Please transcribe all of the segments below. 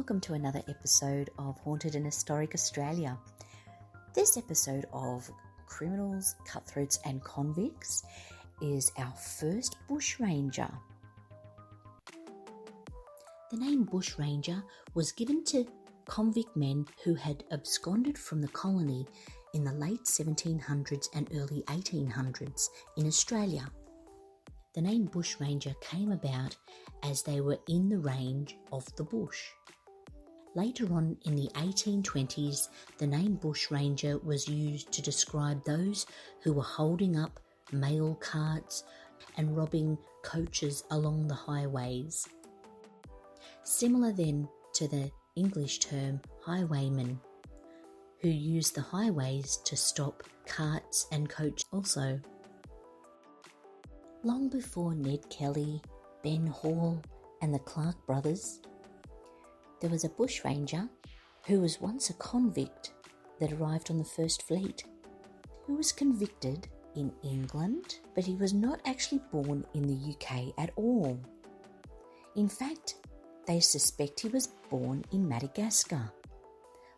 Welcome to another episode of Haunted and Historic Australia. This episode of Criminals, Cutthroats and Convicts is our first Bushranger. The name Bushranger was given to convict men who had absconded from the colony in the late 1700s and early 1800s in Australia. The name Bushranger came about as they were in the range of the bush. Later on in the 1820s, the name Bushranger was used to describe those who were holding up mail carts and robbing coaches along the highways. Similar then to the English term highwayman, who used the highways to stop carts and coaches also. Long before Ned Kelly, Ben Hall and the Clarke brothers, there was a bushranger who was once a convict that arrived on the First Fleet, who was convicted in England, but he was not actually born in the UK at all. In fact, they suspect he was born in Madagascar,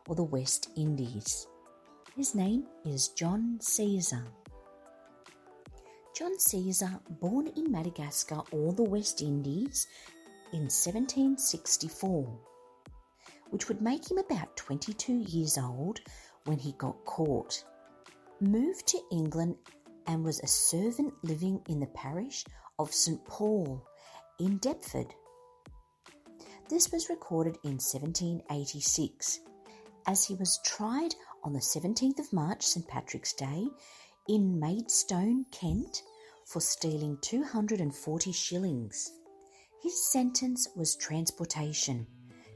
or the West Indies. His name is John Caesar. John Caesar, born in Madagascar or the West Indies in 1764, which would make him about 22 years old when he got caught, moved to England and was a servant living in the parish of St. Paul in Deptford. This was recorded in 1786, as he was tried on the 17th of March, St. Patrick's Day, in Maidstone, Kent, for stealing 240 shillings. His sentence was transportation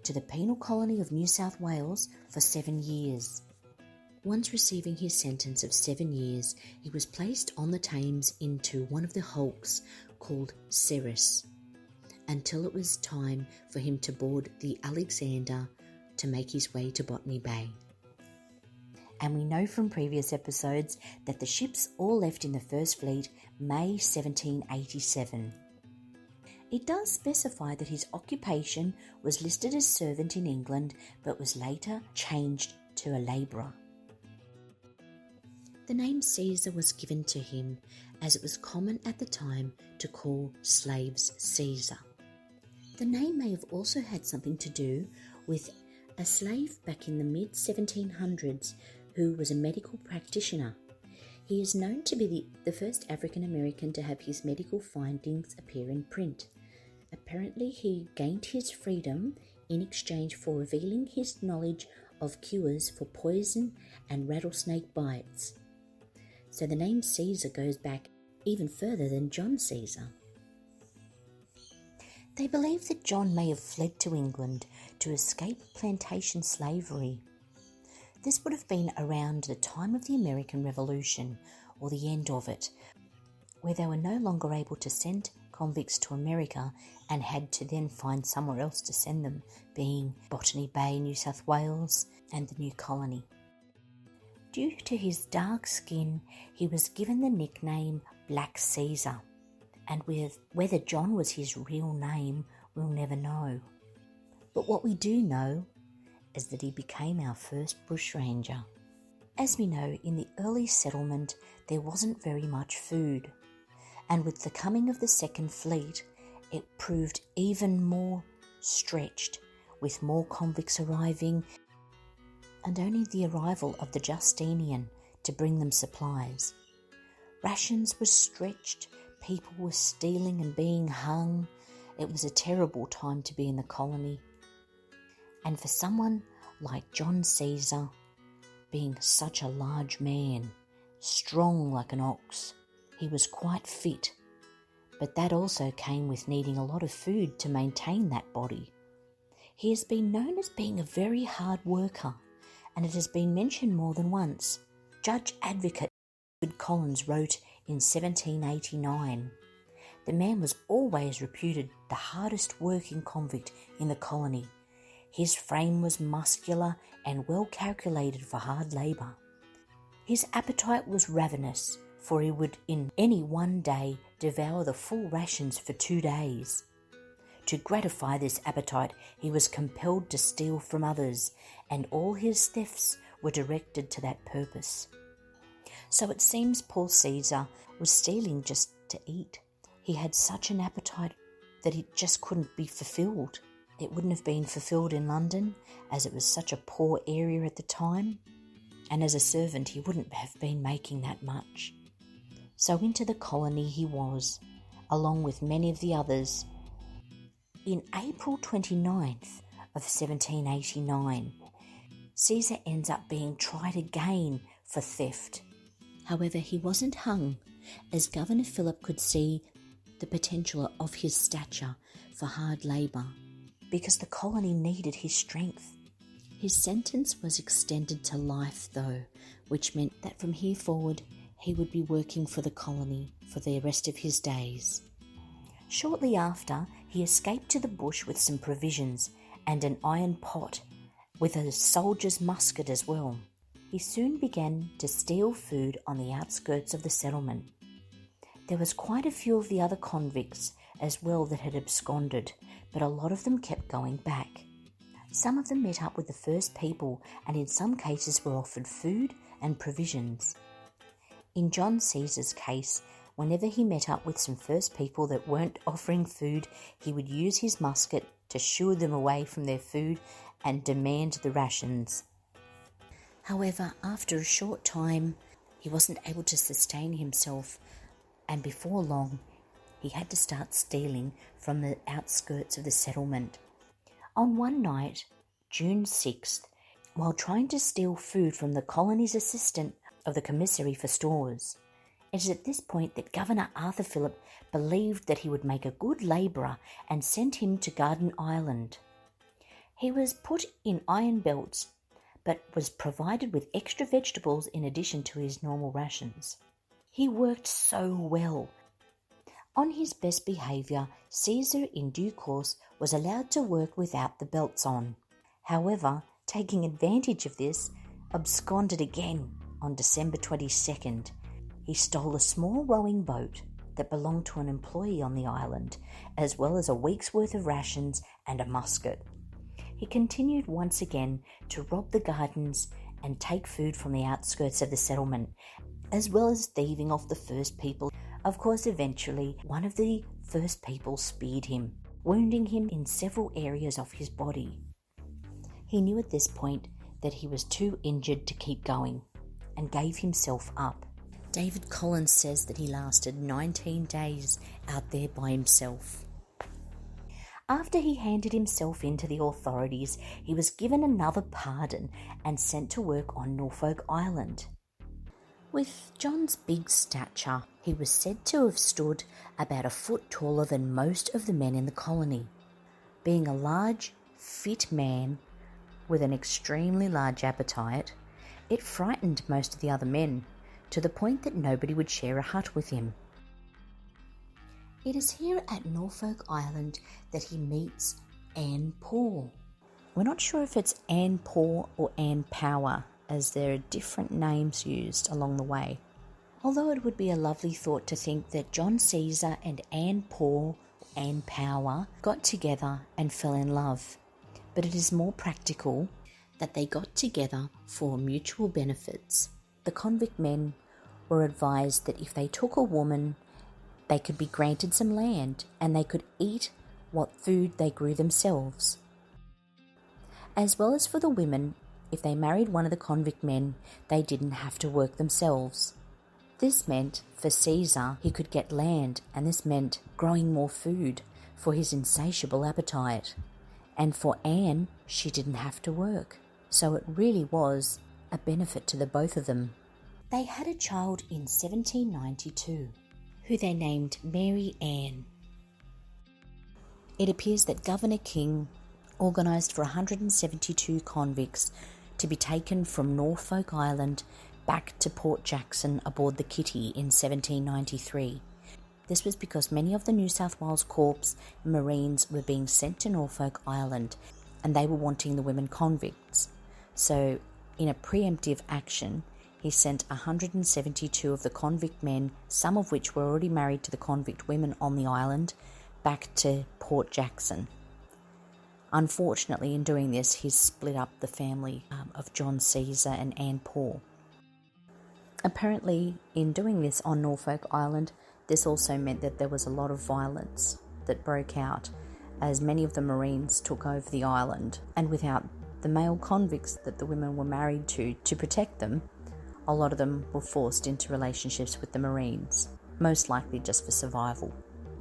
to the penal colony of New South Wales for 7 years. Once receiving his sentence of 7 years, he was placed on the Thames into one of the hulks called Ceres, until it was time for him to board the Alexander to make his way to Botany Bay. And we know from previous episodes that the ships all left in the First Fleet May 1787. It does specify that his occupation was listed as servant in England, but was later changed to a labourer. The name Caesar was given to him as it was common at the time to call slaves Caesar. The name may have also had something to do with a slave back in the mid-1700s who was a medical practitioner. He is known to be the first African American to have his medical findings appear in print. Apparently, he gained his freedom in exchange for revealing his knowledge of cures for poison and rattlesnake bites. So the name Caesar goes back even further than John Caesar. They believe that John may have fled to England to escape plantation slavery. This would have been around the time of the American Revolution, or the end of it, where they were no longer able to send convicts to America and had to then find somewhere else to send them, being Botany Bay, New South Wales, and the new colony. Due to his dark skin, he was given the nickname Black Caesar, and whether John was his real name, we'll never know. But what we do know is that he became our first bushranger. As we know, in the early settlement, there wasn't very much food, and with the coming of the Second Fleet, it proved even more stretched, with more convicts arriving, and only the arrival of the Justinian to bring them supplies. Rations were stretched, people were stealing and being hung. It was a terrible time to be in the colony. And for someone like John Caesar, being such a large man, strong like an ox, he was quite fit, but that also came with needing a lot of food to maintain that body. He has been known as being a very hard worker, and it has been mentioned more than once. Judge Advocate Edward Collins wrote in 1789, "The man was always reputed the hardest working convict in the colony. His frame was muscular and well calculated for hard labour. His appetite was ravenous, for he would in any one day devour the full rations for 2 days. To gratify this appetite, he was compelled to steal from others, and all his thefts were directed to that purpose. So it seems Paul Caesar was stealing just to eat. He had such an appetite that it just couldn't be fulfilled. It wouldn't have been fulfilled in London, as it was such a poor area at the time, and as a servant he wouldn't have been making that much. So into the colony he was, along with many of the others. In April 29th of 1789, Caesar ends up being tried again for theft. However, he wasn't hung, as Governor Philip could see the potential of his stature for hard labour, because the colony needed his strength. His sentence was extended to life, though, which meant that from here forward he would be working for the colony for the rest of his days. Shortly after, he escaped to the bush with some provisions and an iron pot with a soldier's musket as well. He soon began to steal food on the outskirts of the settlement. There was quite a few of the other convicts as well that had absconded, but a lot of them kept going back. Some of them met up with the First People and in some cases were offered food and provisions. In John Caesar's case, whenever he met up with some First People that weren't offering food, he would use his musket to shoo them away from their food and demand the rations. However, after a short time, he wasn't able to sustain himself, and before long, he had to start stealing from the outskirts of the settlement. On one night, June 6th, while trying to steal food from the colony's assistant of the commissary for stores, it is at this point that Governor Arthur Phillip believed that he would make a good labourer and sent him to Garden Island. He was put in iron belts, but was provided with extra vegetables in addition to his normal rations. He worked so well. On his best behaviour, Caesar in due course was allowed to work without the belts on. However, taking advantage of this, absconded again on December 22nd. He stole a small rowing boat that belonged to an employee on the island, as well as a week's worth of rations and a musket. He continued once again to rob the gardens and take food from the outskirts of the settlement, as well as thieving off the First People. Of course, eventually, one of the First People speared him, wounding him in several areas of his body. He knew at this point that he was too injured to keep going, and gave himself up. David Collins says that he lasted 19 days out there by himself. After he handed himself in to the authorities, he was given another pardon and sent to work on Norfolk Island. With John's big stature, he was said to have stood about a foot taller than most of the men in the colony. Being a large, fit man with an extremely large appetite, it frightened most of the other men, to the point that nobody would share a hut with him. It is here at Norfolk Island that he meets Anne Paul. We're not sure if it's Anne Paul or Anne Power, as there are different names used along the way. Although it would be a lovely thought to think that John Caesar and Anne Paul, Anne Power, got together and fell in love. But it is more practical that they got together for mutual benefits. The convict men were advised that if they took a woman, they could be granted some land and they could eat what food they grew themselves. As well as for the women, if they married one of the convict men, they didn't have to work themselves. This meant for Caesar he could get land, and this meant growing more food for his insatiable appetite. And for Anne, she didn't have to work. So it really was a benefit to the both of them. They had a child in 1792, who they named Mary Ann. It appears that Governor King organised for 172 convicts to be taken from Norfolk Island back to Port Jackson aboard the Kitty in 1793. This was because many of the New South Wales Corps Marines were being sent to Norfolk Island and they were wanting the women convicts. So, in a preemptive action, he sent 172 of the convict men, some of which were already married to the convict women on the island, back to Port Jackson. Unfortunately, in doing this, he's split up the family of John Caesar and Anne Paul. Apparently, in doing this on Norfolk Island, this also meant that there was a lot of violence that broke out, as many of the Marines took over the island, and without the male convicts that the women were married to protect them, a lot of them were forced into relationships with the Marines, most likely just for survival.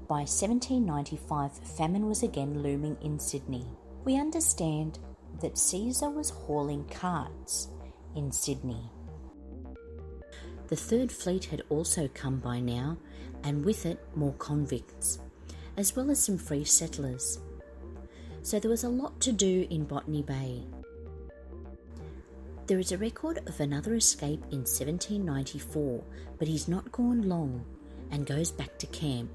By 1795, famine was again looming in Sydney. We understand that Caesar was hauling carts in Sydney. The Third Fleet had also come by now, and with it more convicts, as well as some free settlers. So there was a lot to do in Botany Bay. There is a record of another escape in 1794, but he's not gone long and goes back to camp.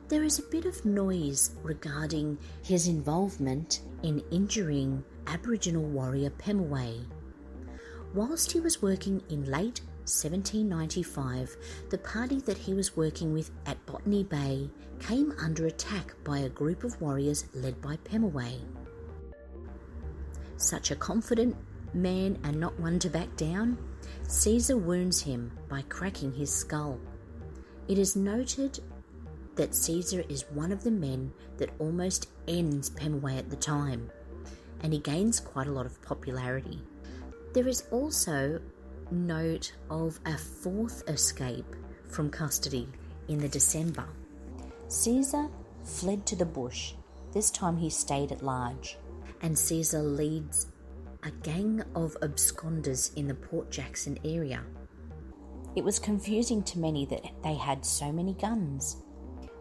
There is a bit of noise regarding his involvement in injuring Aboriginal warrior Pemulwuy. Whilst he was working in late 1795, the party that he was working with at Botany Bay came under attack by a group of warriors led by Pemulwuy. Such a confident man and not one to back down, Caesar wounds him by cracking his skull. It is noted that Caesar is one of the men that almost ends Pemulwuy at the time, and he gains quite a lot of popularity. There is also note of a fourth escape from custody in the December. Caesar fled to the bush. This time he stayed at large, and Caesar leads a gang of absconders in the Port Jackson area. It was confusing to many that they had so many guns.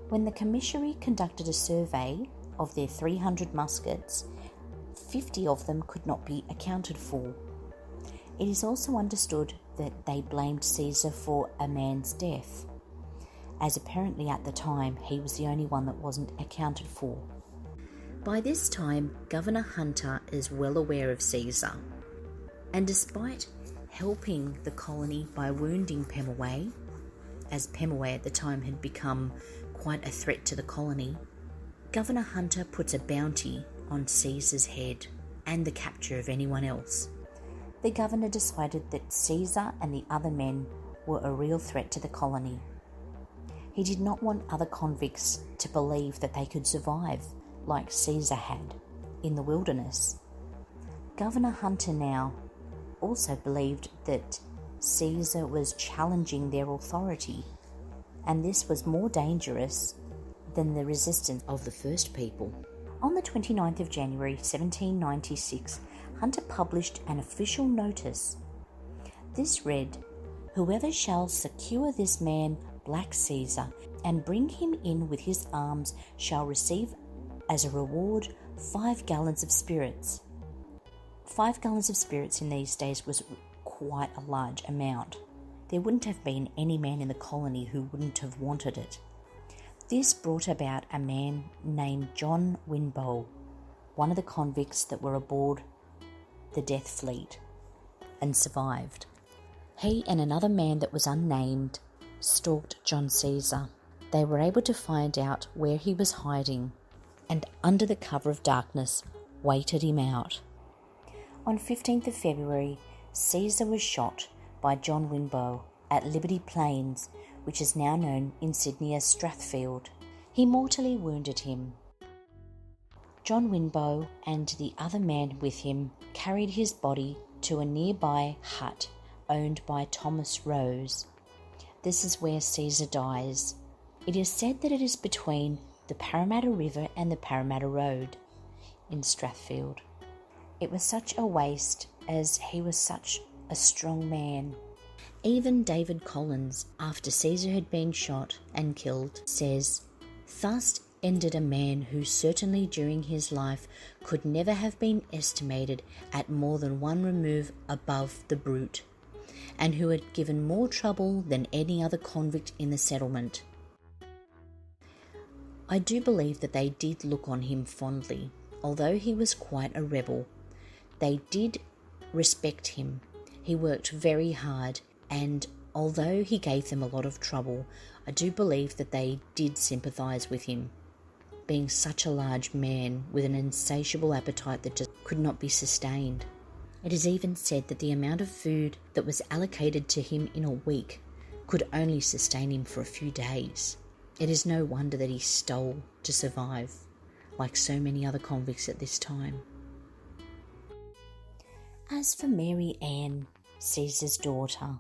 When the commissary conducted a survey of their 300 muskets, 50 of them could not be accounted for. It is also understood that they blamed Caesar for a man's death, as apparently at the time he was the only one that wasn't accounted for. By this time, Governor Hunter is well aware of Caesar, and despite helping the colony by wounding Pemulwuy, as Pemulwuy at the time had become quite a threat to the colony, Governor Hunter puts a bounty on Caesar's head and the capture of anyone else. The governor decided that Caesar and the other men were a real threat to the colony. He did not want other convicts to believe that they could survive like Caesar had in the wilderness. Governor Hunter now also believed that Caesar was challenging their authority, and this was more dangerous than the resistance of the First People. On the 29th of January 1796, Hunter published an official notice. This read, "Whoever shall secure this man, Black Caesar, and bring him in with his arms shall receive as a reward 5 gallons of spirits." 5 gallons of spirits in these days was quite a large amount. There wouldn't have been any man in the colony who wouldn't have wanted it. This brought about a man named John Winbow, one of the convicts that were aboard the Death Fleet and survived. He and another man that was unnamed stalked John Caesar. They were able to find out where he was hiding, and under the cover of darkness waited him out. On 15th of February, Caesar was shot by John Winbow at Liberty Plains, which is now known in Sydney as Strathfield. He mortally wounded him. John Winbow and the other man with him carried his body to a nearby hut owned by Thomas Rose. This is where Caesar dies. It is said that it is between the Parramatta River and the Parramatta Road in Strathfield. It was such a waste, as he was such a strong man. Even David Collins, after Caesar had been shot and killed, says, "Thus ended a man who certainly during his life could never have been estimated at more than one remove above the brute, and who had given more trouble than any other convict in the settlement." I do believe that they did look on him fondly. Although he was quite a rebel, they did respect him. He worked very hard, and Although he gave them a lot of trouble, I do believe that they did sympathise with him, being such a large man with an insatiable appetite that just could not be sustained. It is even said that the amount of food that was allocated to him in a week could only sustain him for a few days. It is no wonder that he stole to survive, like so many other convicts at this time. As for Mary Ann, Caesar's daughter,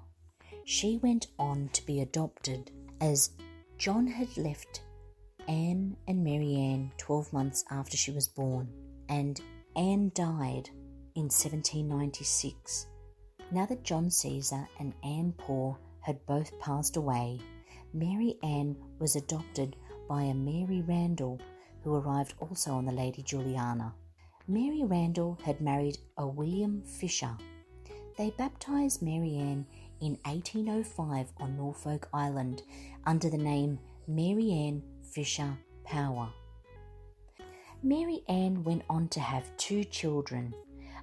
she went on to be adopted, as John had left Anne and Mary Ann 12 months after she was born, and Anne died in 1796. Now that John Caesar and Anne Poor had both passed away, Mary Ann was adopted by a Mary Randall, who arrived also on the Lady Juliana. Mary Randall had married a William Fisher. They baptised Mary Ann in 1805 on Norfolk Island under the name Mary Ann Fisher Power. Mary Ann went on to have 2 children,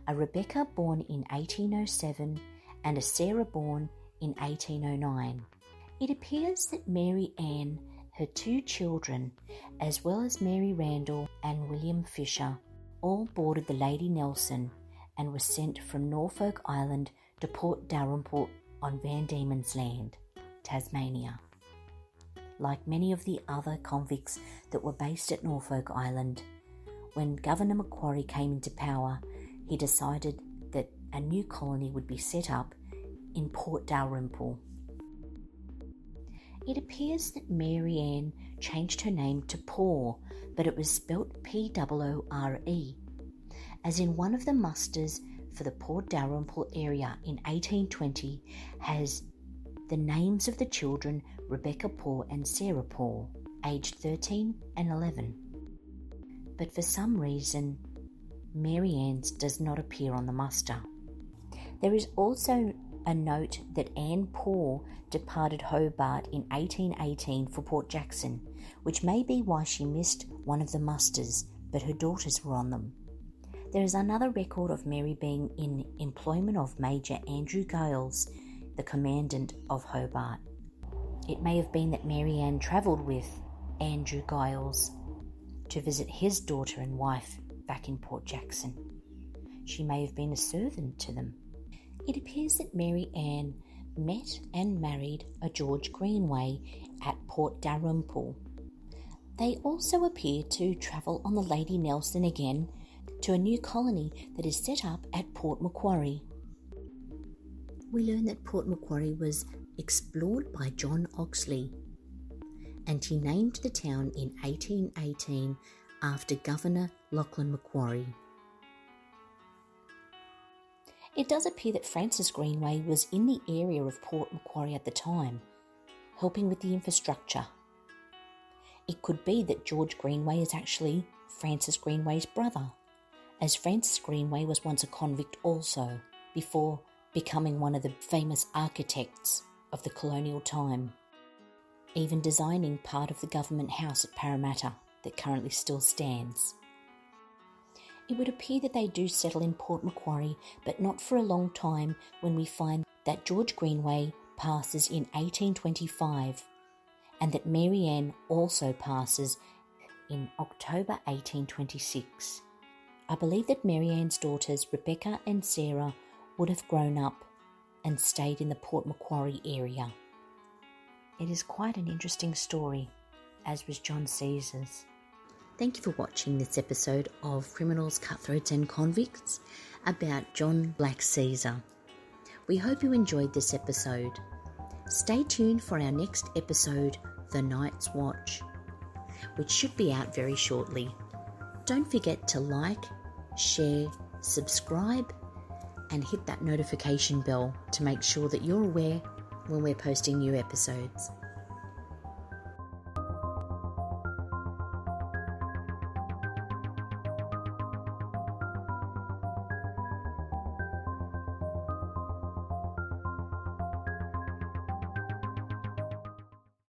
a Rebecca born in 1807 and a Sarah born in 1809. It appears that Mary Ann, her 2 children, as well as Mary Randall and William Fisher, all boarded the Lady Nelson and were sent from Norfolk Island to Port Dalrymple on Van Diemen's Land, Tasmania. Like many of the other convicts that were based at Norfolk Island, when Governor Macquarie came into power, he decided that a new colony would be set up in Port Dalrymple. It appears that Mary Ann changed her name to Poor, but it was spelt P-O-O-R-E, as in one of the musters for the Port Dalrymple area in 1820 has the names of the children Rebecca Poor and Sarah Poor, aged 13 and 11. But for some reason, Mary Ann's does not appear on the muster. There is also a note that Anne Poor departed Hobart in 1818 for Port Jackson, which may be why she missed one of the musters, but her daughters were on them. There is another record of Mary being in employment of Major Andrew Giles, the commandant of Hobart. It may have been that Mary Ann travelled with Andrew Giles to visit his daughter and wife back in Port Jackson. She may have been a servant to them. It appears that Mary Ann met and married a George Greenway at Port Dalrymple. They also appear to travel on the Lady Nelson again to a new colony that is set up at Port Macquarie. We learn that Port Macquarie was explored by John Oxley, and he named the town in 1818 after Governor Lachlan Macquarie. It does appear that Francis Greenway was in the area of Port Macquarie at the time, helping with the infrastructure. It could be that George Greenway is actually Francis Greenway's brother, as Francis Greenway was once a convict also, before becoming one of the famous architects of the colonial time, even designing part of the government house at Parramatta that currently still stands. It would appear that they do settle in Port Macquarie, but not for a long time, when we find that George Greenway passes in 1825 and that Mary Ann also passes in October 1826. I believe that Mary Ann's daughters Rebecca and Sarah would have grown up and stayed in the Port Macquarie area. It is quite an interesting story, as was John Caesar's. Thank you for watching this episode of Criminals, Cutthroats and Convicts about John Black Caesar. We hope you enjoyed this episode. Stay tuned for our next episode, The Night's Watch, which should be out very shortly. Don't forget to like, share, subscribe, and hit that notification bell to make sure that you're aware when we're posting new episodes.